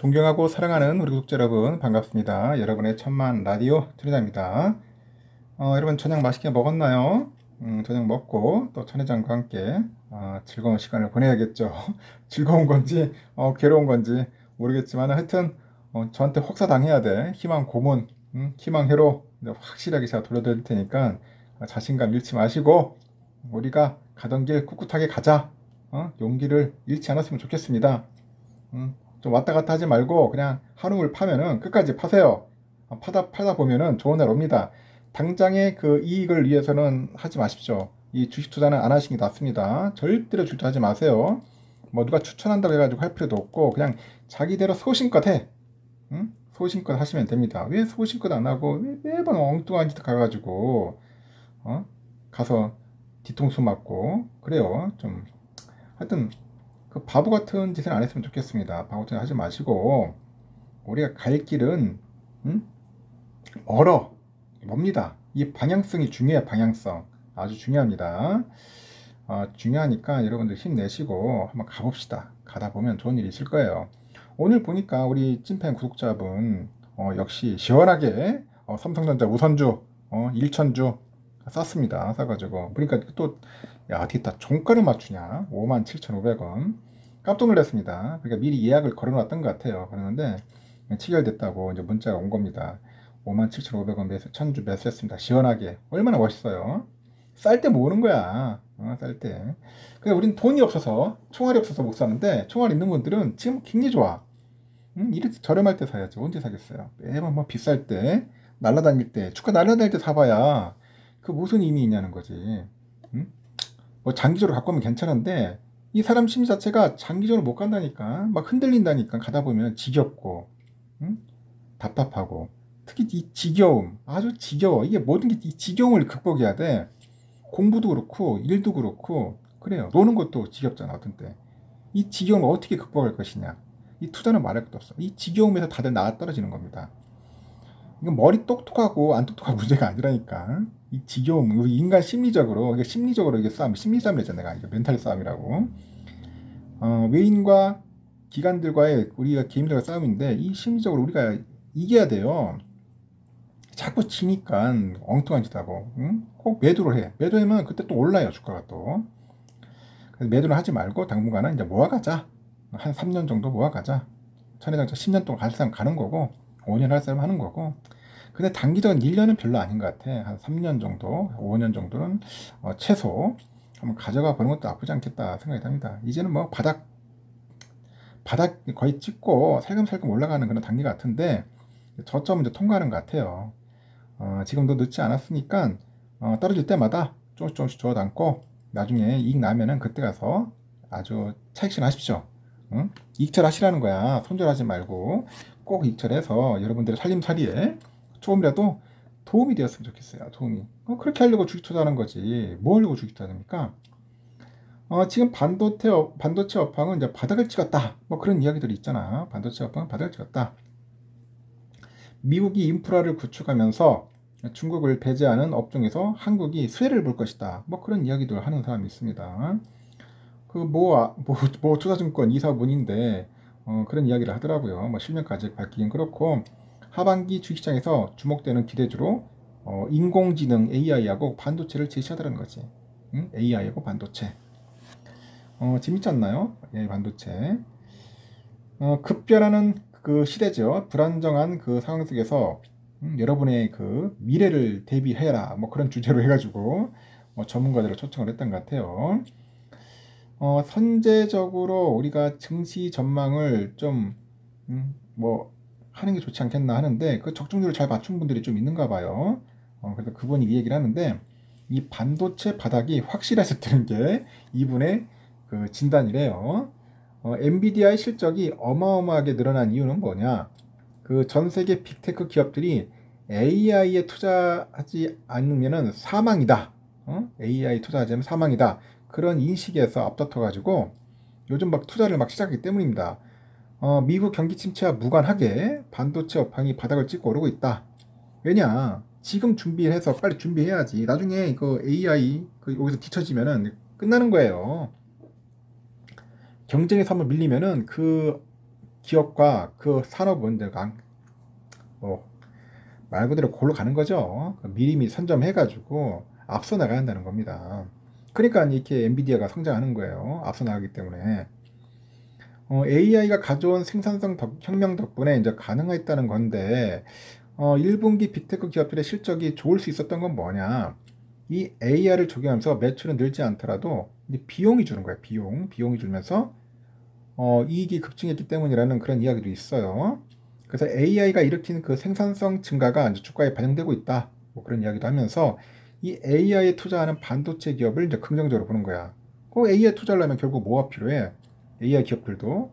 존경하고 사랑하는 우리 구독자 여러분 반갑습니다. 여러분의 천만 라디오 천회장입니다. 여러분 저녁 맛있게 먹었나요? 저녁 먹고 또 천회장과 함께 즐거운 시간을 보내야겠죠. 즐거운 건지 괴로운 건지 모르겠지만 하여튼 저한테 혹사당해야 돼. 희망 고문, 희망 회로 확실하게 제가 돌려드릴 테니까 자신감 잃지 마시고 우리가 가던 길 꿋꿋하게 가자. 용기를 잃지 않았으면 좋겠습니다. 좀 왔다 갔다 하지 말고 그냥 한움을 파면은 끝까지 파세요. 파다 보면은 좋은 날 옵니다. 당장의 그 이익을 위해서는 하지 마십시오. 이 주식 투자는 안 하시는 게 낫습니다. 절대로 주식 투자하지 마세요. 뭐 누가 추천한다고 해가지고 할 필요도 없고 그냥 자기대로 소신껏 해. 소신껏 하시면 됩니다. 왜 소신껏 안 하고 왜 매번 엉뚱한 짓 가가지고 가서 뒤통수 맞고 그래요. 좀 하여튼 그 바보 같은 짓을 안 했으면 좋겠습니다. 바보 같은 짓 하지 마시고 우리가 갈 길은 멉니다. 이 방향성이 중요해요. 방향성 아주 중요합니다. 중요하니까 여러분들 힘내시고 한번 가봅시다. 가다 보면 좋은 일이 있을 거예요. 오늘 보니까 우리 찐팬 구독자분 역시 시원하게 삼성전자 우선주 1천주 쌌습니다. 싸가지고 보니까 또 야, 어떻게 다 종가를 맞추냐. 57,500원. 깜짝 놀랐습니다. 그러니까 미리 예약을 걸어놨던 것 같아요. 그러는데 체결됐다고 이제 문자가 온 겁니다. 57,500원 매수, 천주 매수했습니다. 시원하게. 얼마나 멋있어요. 쌀 때 모으는 거야. 쌀 때. 근데 우린 돈이 없어서, 총알이 없어서 못 사는데, 총알 있는 분들은 지금 굉장히 좋아. 이렇게 저렴할 때 사야지. 언제 사겠어요? 매번 뭐 비쌀 때, 날라다닐 때, 주가 날라다닐 때 사봐야 그 무슨 의미 있냐는 거지. 뭐 장기적으로 갖고 오면 괜찮은데 이 사람 심리 자체가 장기적으로 못 간다니까. 막 흔들린다니까. 가다 보면 지겹고 답답하고 특히 이 지겨움 아주 지겨워. 이게 모든 게 이 지겨움을 극복해야 돼. 공부도 그렇고 일도 그렇고 그래요. 노는 것도 지겹잖아. 어떤 때 이 지겨움을 어떻게 극복할 것이냐. 이 투자는 말할 것도 없어. 이 지겨움에서 다들 나아 떨어지는 겁니다. 이건 머리 똑똑하고 안 똑똑한 문제가 아니라니까. 이 지겨움, 우리 인간 심리적으로, 이게 심리적으로 이게 싸움, 심리 싸움이잖아. 내가 이게 멘탈 싸움이라고. 외인과 기관들과의 우리가 개인들과 싸움인데 이 심리적으로 우리가 이겨야 돼요. 자꾸 지니까 엉뚱한 짓 하고, 꼭 매도를 해. 매도하면 그때 또 올라요, 주가가 또. 그래서 매도를 하지 말고 당분간은 이제 모아가자. 한 3년 정도 모아가자. 천혜장자 10년 동안 갈 사람 가는 거고, 5년 할 사람 하는 거고. 근데 단기적인 1년은 별로 아닌 것 같아. 한 3년 정도, 5년 정도는 최소 한번 가져가 보는 것도 나쁘지 않겠다 생각이 듭니다. 이제는 뭐 바닥 거의 찍고 살금살금 올라가는 그런 단계 같은데 저점은 이제 통과하는 것 같아요. 지금도 늦지 않았으니까 떨어질 때마다 조금씩 주워 담고 나중에 이익 나면은 그때 가서 아주 차익실 하십시오. 이익철 하시라는 거야. 손절하지 말고 꼭 이익철해서 여러분들의 살림살이에 조금이라도 도움이 되었으면 좋겠어요. 도움이. 그렇게 하려고 주식 투자하는 거지. 뭐 하려고 주식 투자합니까? 지금 반도체 업황은 이제 바닥을 찍었다. 뭐 그런 이야기들이 있잖아. 반도체 업황은 바닥을 찍었다. 미국이 인프라를 구축하면서 중국을 배제하는 업종에서 한국이 수혜를 볼 것이다. 뭐 그런 이야기들 하는 사람이 있습니다. 뭐 투자증권 이사분인데 그런 이야기를 하더라고요. 뭐 실명까지 밝히긴 그렇고 하반기 주식시장에서 주목되는 기대주로 인공지능 AI하고 반도체를 제시하더라는 거지. AI하고 반도체. 재밌지 않나요? AI 반도체. 급변하는 그 시대죠. 불안정한 그 상황 속에서 여러분의 그 미래를 대비해라. 뭐 그런 주제로 해가지고 전문가들을 초청을 했던 것 같아요. 선제적으로 우리가 증시 전망을 좀 뭐 하는 게 좋지 않겠나 하는데 그 적중률을 잘 맞춘 분들이 좀 있는가 봐요. 그래서 그분이 이 얘기를 하는데 이 반도체 바닥이 확실해졌다는 게 이분의 그 진단이래요. 엔비디아의 실적이 어마어마하게 늘어난 이유는 뭐냐? 그 전 세계 빅테크 기업들이 AI에 투자하지 않으면은 사망이다. AI 투자하지 않으면 사망이다. 그런 인식에서 앞다퉈가지고 요즘 막 투자를 막 시작하기 때문입니다. 미국 경기 침체와 무관하게 반도체 업황이 바닥을 찍고 오르고 있다. 왜냐? 지금 준비해서 빨리 준비해야지. 나중에 이거 AI 여기서 뒤처지면은 끝나는 거예요. 경쟁에서 한번 밀리면은 그 기업과 그 산업은 이제 뭐 말 그대로 골로 가는 거죠. 미리미리 선점해가지고 앞서 나가야 한다는 겁니다. 그러니까 이렇게 엔비디아가 성장하는 거예요. 앞서 나가기 때문에. AI가 가져온 생산성 혁명 덕분에 이제 가능했다는 건데, 1분기 빅테크 기업들의 실적이 좋을 수 있었던 건 뭐냐? 이 AI를 적용하면서 매출은 늘지 않더라도 비용이 주는 거예요. 비용이 줄면서 이익이 급증했기 때문이라는 그런 이야기도 있어요. 그래서 AI가 일으킨 그 생산성 증가가 이제 주가에 반영되고 있다. 뭐 그런 이야기도 하면서 이 AI에 투자하는 반도체 기업을 이제 긍정적으로 보는 거야. 그 AI에 투자를 하면 결국 뭐가 필요해? AI 기업들도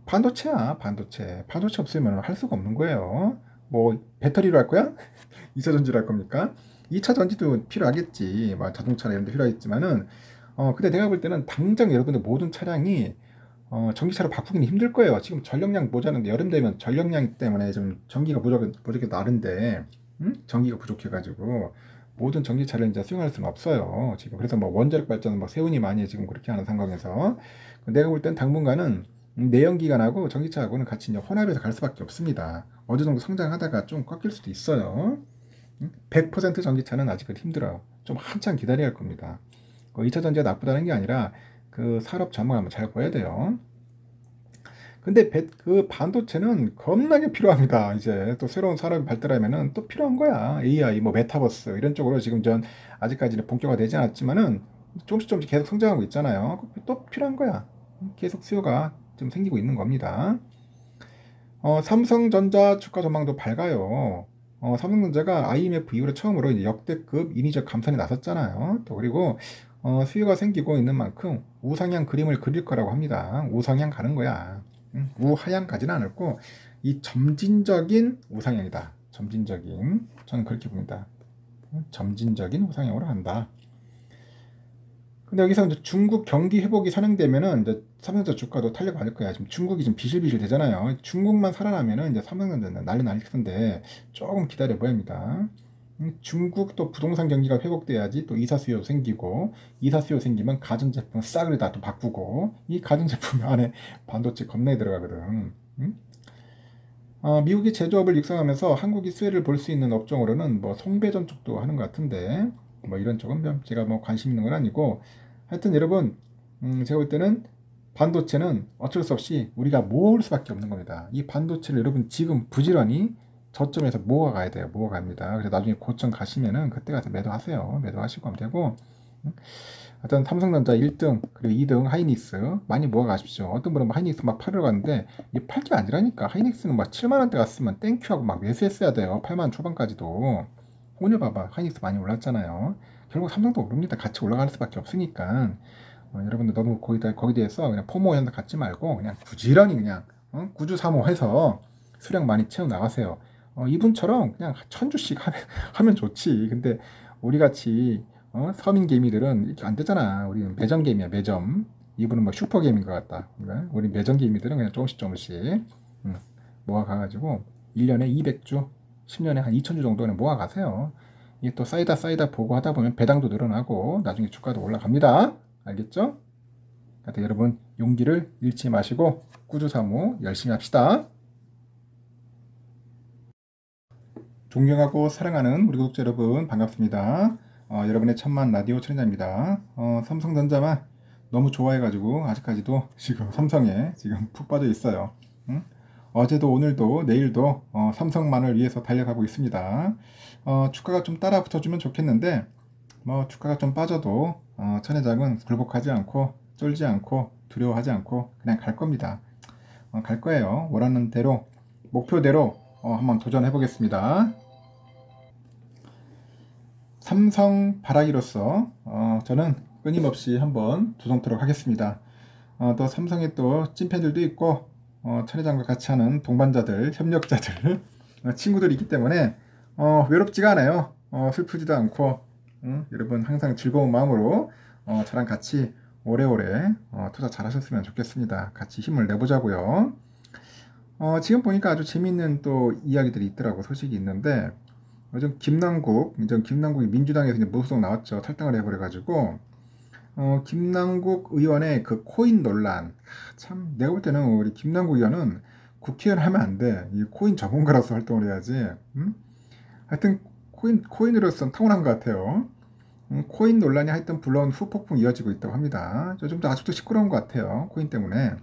반도체야, 반도체. 반도체 없으면 할 수가 없는 거예요. 뭐 배터리로 할 거야? 2차 전지로 할 겁니까? 2차 전지도 필요하겠지. 뭐 자동차나 이런 데 필요하겠지만은 근데 내가 볼 때는 당장 여러분들 모든 차량이 전기차로 바꾸기는 힘들 거예요. 지금 전력량 모자란데 여름 되면 전력량 때문에 좀 전기가 부족해 나른데 전기가 부족해가지고 모든 전기차를 이제 수용할 수는 없어요. 지금 그래서 뭐 원자력 발전은 뭐 세운이 많이 지금 그렇게 하는 상황에서 내가 볼 땐 당분간은 내연기관하고 전기차하고는 같이 이제 혼합해서 갈 수밖에 없습니다. 어느 정도 성장하다가 좀 꺾일 수도 있어요. 100% 전기차는 아직은 힘들어요. 좀 한참 기다려야 할 겁니다. 2차 전지가 나쁘다는 게 아니라 그 산업 전망을 한번 잘 봐야 돼요. 근데 그 반도체는 겁나게 필요합니다. 이제 또 새로운 산업이 발달하면은 또 필요한 거야. AI, 뭐 메타버스 이런 쪽으로 지금 전 아직까지는 본격화되지 않았지만은 조금씩 계속 성장하고 있잖아요. 또 필요한 거야. 계속 수요가 좀 생기고 있는 겁니다. 삼성전자 주가 전망도 밝아요. 삼성전자가 IMF 이후로 처음으로 이제 역대급 인위적 감산에 나섰잖아요. 또 그리고 수요가 생기고 있는 만큼 우상향 그림을 그릴 거라고 합니다. 우상향 가는 거야. 우하향 가지는 않았고 이 점진적인 우상향이다. 점진적인 저는 그렇게 봅니다. 점진적인 우상향으로 간다. 근데 여기서 이제 중국 경기 회복이 선행되면은 이제 삼성전자 주가도 탄력받을 거야. 지금 중국이 지금 비실비실 되잖아요. 중국만 살아나면은 이제 삼성전자는 난리 날 텐데 조금 기다려 보입니다. 중국도 부동산 경기가 회복돼야지 또 이사 수요 생기고 이사 수요 생기면 가전제품 싹을 다 또 바꾸고 이 가전제품 안에 반도체 겁내 들어가거든. 미국이 제조업을 육성하면서 한국이 수혜를 볼 수 있는 업종으로는 뭐 송배전 쪽도 하는 것 같은데 뭐 이런 쪽은 제가 뭐 관심 있는 건 아니고 하여튼 여러분 제가 볼 때는 반도체는 어쩔 수 없이 우리가 모을 수밖에 없는 겁니다. 이 반도체를 여러분 지금 부지런히 저점에서 모아가야 돼요. 모아갑니다. 그래서 나중에 고점 가시면은 그때 가서 매도하세요. 매도하시고 하면 되고 하여튼 삼성전자 1등 그리고 2등 하이닉스 많이 모아가십시오. 어떤 분은 하이닉스 막 팔으러 갔는데 이게 팔 게 아니라니까. 하이닉스는 막 7만원대 갔으면 땡큐하고 막 매수했어야 돼요. 8만원 초반까지도. 오늘 봐봐 하이닉스 많이 올랐잖아요. 결국 삼성도 오릅니다. 같이 올라갈 수밖에 없으니까 여러분들 너무 거기 대해서 그냥 포모 현상 갖지 말고 그냥 부지런히 그냥 구주사모 해서 수량 많이 채워 나가세요. 이분처럼 그냥 1000주씩 하면 좋지. 근데 우리 같이 서민 개미들은 이렇게 안 되잖아. 우리는 매점 개미야 매점. 이분은 뭐 슈퍼 개미인 것 같다. 우리 매점 개미들은 그냥 조금씩 모아가가지고 1년에 200주 10년에 한 2000주 정도는 모아가세요. 이게 또 쌓이다 보고 하다 보면 배당도 늘어나고 나중에 주가도 올라갑니다. 알겠죠? 하여튼 여러분 용기를 잃지 마시고 꾸준사모 열심히 합시다. 존경하고 사랑하는 우리 구독자 여러분 반갑습니다. 여러분의 천만 라디오 촬영자입니다. 삼성전자만 너무 좋아해가지고 아직까지도 지금 삼성에 지금 푹 빠져 있어요. 어제도 오늘도 내일도 삼성만을 위해서 달려가고 있습니다. 주가가 좀 따라 붙어주면 좋겠는데 뭐 주가가 좀 빠져도 천회장은 굴복하지 않고 쫄지 않고 두려워하지 않고 그냥 갈 겁니다. 갈 거예요. 원하는 대로 목표대로 한번 도전해 보겠습니다. 삼성 바라기로서 저는 끊임없이 한번 도전토록 하겠습니다. 또 삼성에 또 찐팬들도 있고 천회장과 같이 하는 동반자들, 협력자들, 친구들이 있기 때문에 외롭지가 않아요. 슬프지도 않고 여러분 항상 즐거운 마음으로 저랑 같이 오래오래 투자 잘 하셨으면 좋겠습니다. 같이 힘을 내보자고요. 지금 보니까 아주 재미있는 또 이야기들이 있더라고. 소식이 있는데 요즘 김남국이 민주당에서 이제 무소속 나왔죠. 탈당을 해버려가지고 김남국 의원의 그 코인 논란. 참, 내가 볼 때는 우리 김남국 의원은 국회의원 하면 안 돼. 이 코인 전문가로서 활동을 해야지. 음? 하여튼, 코인으로서는 타고난 것 같아요. 코인 논란이 하여튼 불러온 후폭풍 이어지고 있다고 합니다. 요즘도 아직도 시끄러운 것 같아요. 코인 때문에.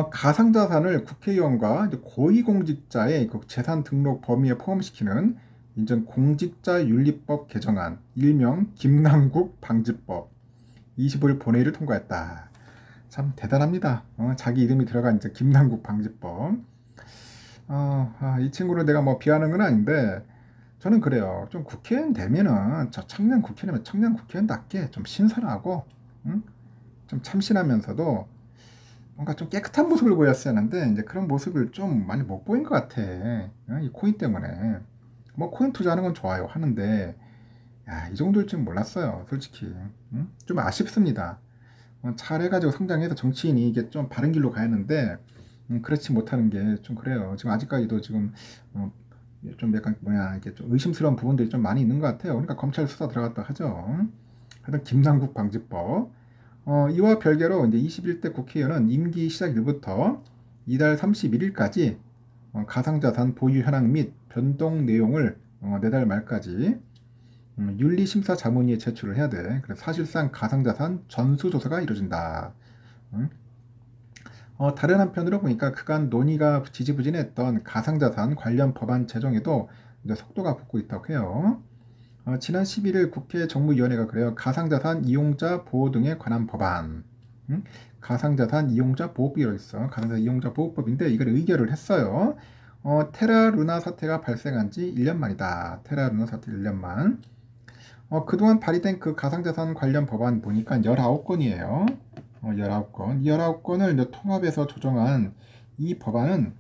가상자산을 국회의원과 이제 고위공직자의 그 재산 등록 범위에 포함시키는 인전 공직자윤리법 개정안, 일명 김남국 방지법 25일 본회의를 통과했다. 참 대단합니다. 자기 이름이 들어간 이제 김남국 방지법. 이 친구를 내가 뭐 비하하는 건 아닌데 저는 그래요. 좀 국회의원 되면은 저 청년 국회의원 청년 국회의원답게 좀 신선하고 응? 좀 참신하면서도 뭔가 좀 깨끗한 모습을 보였어야 하는데 이제 그런 모습을 좀 많이 못 보인 것 같아. 이 코인 때문에. 뭐 코인 투자하는 건 좋아요 하는데 야, 이 정도일 줄 몰랐어요. 솔직히. 좀 아쉽습니다. 잘해가지고 성장해서 정치인이 이게 좀 바른 길로 가야 하는데 그렇지 못하는 게 좀 그래요. 지금 아직까지도 지금 좀 약간 이게 좀 의심스러운 부분들이 좀 많이 있는 것 같아요. 그러니까 검찰 수사 들어갔다 하죠. 하여튼 김남국 방지법. 이와 별개로 이제 21대 국회의원은 임기 시작일부터 이달 31일까지 가상자산 보유 현황 및 변동 내용을 내달 말까지 윤리심사 자문위에 제출을 해야 돼. 그래서 사실상 가상자산 전수조사가 이루어진다. 다른 한편으로 보니까 그간 논의가 지지부진했던 가상자산 관련 법안 제정에도 이제 속도가 붙고 있다고 해요. 지난 11일 국회 정무위원회가 그래요. 가상자산 이용자 보호 등에 관한 법안. 가상자산 이용자 보호법이라고 있어. 가상자산 이용자 보호법인데 이걸 의결을 했어요. 테라루나 사태가 발생한 지 1년 만이다. 테라루나 사태 1년 만. 그동안 발의된 그 가상자산 관련 법안 보니까 19건이에요. 19건. 19건을 이제 통합해서 조정한 이 법안은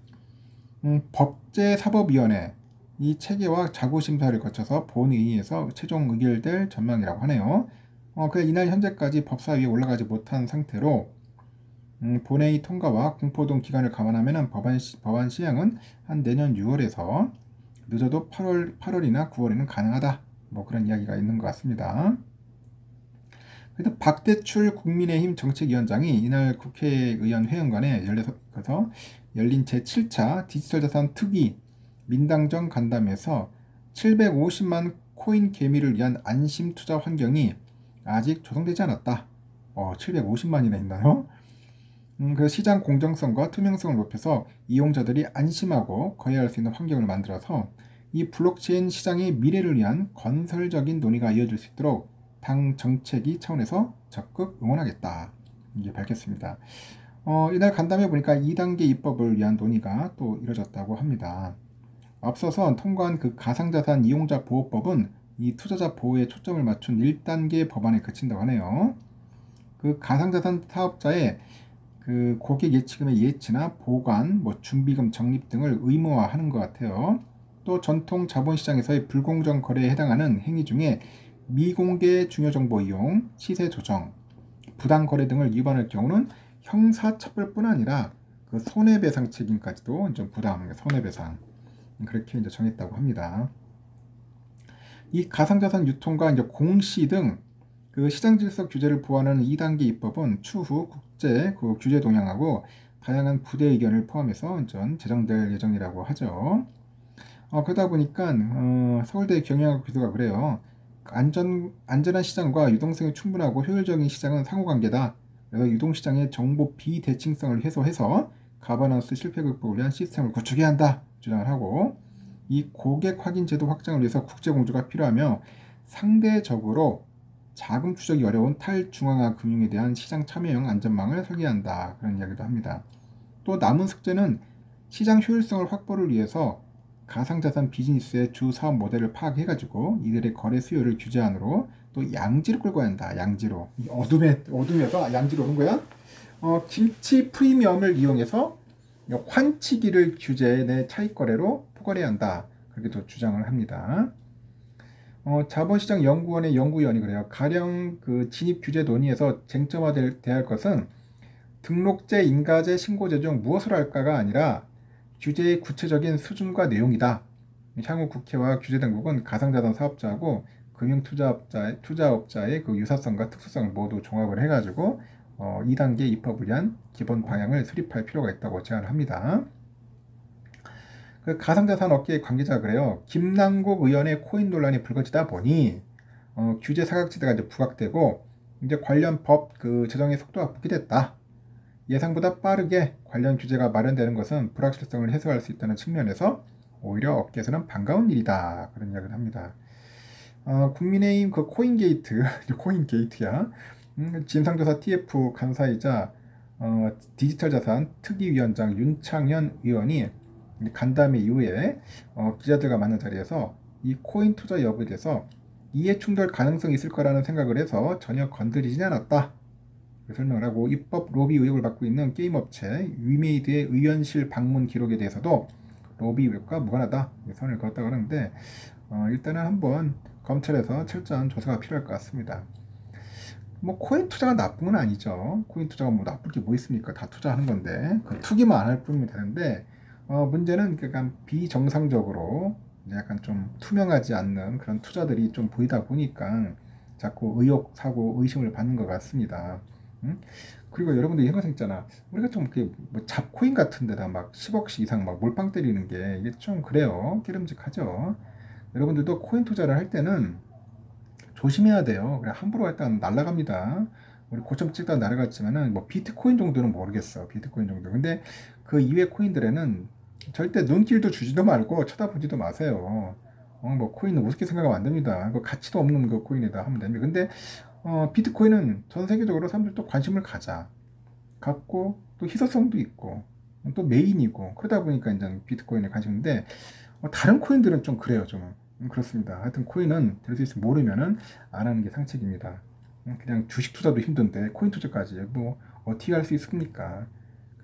법제사법위원회 이 체계와 자구심사를 거쳐서 본회의에서 최종 의결될 전망이라고 하네요. 그래서 이날 현재까지 법사위에 올라가지 못한 상태로 본회의 통과와 공포동 기간을 감안하면 법안 시행은 한 내년 6월에서 늦어도 8월이나 9월에는 가능하다. 뭐 그런 이야기가 있는 것 같습니다. 그래서 박대출 국민의힘 정책위원장이 이날 국회의원 회원관에 열린 제7차 디지털자산 특위 민당정 간담회에서 750만 코인 개미를 위한 안심 투자 환경이 아직 조성되지 않았다. 750만이나 있나요? 그 시장 공정성과 투명성을 높여서 이용자들이 안심하고 거래할 수 있는 환경을 만들어서 이 블록체인 시장의 미래를 위한 건설적인 논의가 이어질 수 있도록 당 정책위 차원에서 적극 응원하겠다. 이게 밝혔습니다. 이날 간담회 보니까 2단계 입법을 위한 논의가 또 이뤄졌다고 합니다. 앞서서 통과한 그 가상자산 이용자 보호법은 이 투자자 보호에 초점을 맞춘 1단계 법안에 그친다고 하네요. 그 가상자산 사업자의 그 고객 예치금의 예치나 보관, 준비금 적립 등을 의무화하는 것 같아요. 또 전통 자본시장에서의 불공정 거래에 해당하는 행위 중에 미공개 중요정보 이용, 시세 조정, 부당 거래 등을 위반할 경우는 형사처벌뿐 아니라 그 손해배상 책임까지도 좀 부담, 손해배상 그렇게 이제 정했다고 합니다. 이 가상자산 유통과 이제 공시 등 그 시장 질서 규제를 보완하는 2단계 입법은 추후 국제 그 규제 동향하고 다양한 부대 의견을 포함해서 제정될 예정이라고 하죠. 그러다 보니까 서울대 경영학 교수가 그래요. 안전한 시장과 유동성이 충분하고 효율적인 시장은 상호관계다. 그래서 유동시장의 정보 비대칭성을 해소해서 가버넌스 실패 극복을 위한 시스템을 구축해야 한다. 주장을 하고 이 고객 확인 제도 확장을 위해서 국제공조가 필요하며 상대적으로 자금 추적이 어려운 탈중앙화 금융에 대한 시장 참여형 안전망을 설계한다. 그런 이야기도 합니다. 또 남은 숙제는 시장 효율성을 확보를 위해서 가상자산 비즈니스의 주 사업 모델을 파악해가지고 이들의 거래 수요를 규제안으로 또 양지로 끌고 한다. 양지로. 어둠에서 양지로 오는 거야? 김치 프리미엄을 이용해서 환치기를 규제 내 차익거래로 포괄해야 한다. 그렇게 또 주장을 합니다. 자본시장 연구원의 연구위원이 그래요. 가령 그 진입 규제 논의에서 쟁점화돼야 할 것은 등록제, 인가제, 신고제 중 무엇을 할까가 아니라 규제의 구체적인 수준과 내용이다. 향후 국회와 규제당국은 가상자산 사업자하고 투자업자의 그 유사성과 특수성 모두 종합을 해가지고 2단계 입법을 위한 기본 방향을 수립할 필요가 있다고 제안합니다. 그 가상자산 업계의 관계자가 그래요. 김남국 의원의 코인 논란이 불거지다 보니 규제 사각지대가 이제 부각되고 이제 관련 법 그 제정의 속도가 붙게 됐다. 예상보다 빠르게 관련 규제가 마련되는 것은 불확실성을 해소할 수 있다는 측면에서 오히려 업계에서는 반가운 일이다. 그런 이야기를 합니다. 국민의힘 그 코인게이트, 코인게이트야. 진상조사 TF 간사이자 디지털자산 특위위원장 윤창현 의원이 간담회 이후에 기자들과 만난 자리에서 이 코인 투자 여부에 대해서 이해충돌 가능성이 있을 거라는 생각을 해서 전혀 건드리지 않았다. 설명을 하고 입법 로비 의혹을 받고 있는 게임업체 위메이드의 의원실 방문 기록에 대해서도 로비 의혹과 무관하다 선을 그었다고 하는데 일단은 한번 검찰에서 철저한 조사가 필요할 것 같습니다. 뭐 코인 투자가 나쁜 건 아니죠. 코인 투자가 뭐 나쁠 게 뭐 있습니까? 다 투자하는 건데 그 투기만 안 할 뿐이면 되는데 문제는 약간 비정상적으로 약간 좀 투명하지 않는 그런 투자들이 좀 보이다 보니까 자꾸 의혹, 사고, 의심을 받는 것 같습니다. 그리고 여러분들 이런 거 있잖아. 우리가 좀 이렇게 뭐 잡코인 같은 데다 막 10억씩 이상 막 몰빵 때리는 게 이게 좀 그래요. 깨름직하죠. 여러분들도 코인 투자를 할 때는 조심해야 돼요. 그래 함부로 일단 날아갑니다. 우리 고점 찍다 날아갔지만은 뭐 비트코인 정도는 모르겠어. 비트코인 정도. 근데 그 이외 코인들에는 절대 눈길도 주지도 말고 쳐다보지도 마세요. 뭐 코인은 우습게 생각하면 안 됩니다. 그 가치도 없는 그 코인이다 하면 됩니다. 근데 비트코인은 전 세계적으로 사람들이 또 관심을 갖고 또 희소성도 있고 또 메인이고 그러다 보니까 이제 비트코인에 관심인데 다른 코인들은 좀 그래요. 좀 그렇습니다. 하여튼 코인은 될 수 있으면 모르면은 안 하는 게 상책입니다. 그냥 주식 투자도 힘든데 코인 투자까지 뭐 어떻게 할 수 있습니까?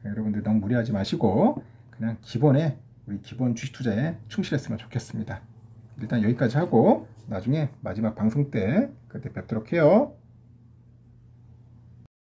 여러분들 너무 무리하지 마시고 그냥 우리 기본 주식 투자에 충실했으면 좋겠습니다. 일단 여기까지 하고 나중에 마지막 방송 때 그때 뵙도록 해요.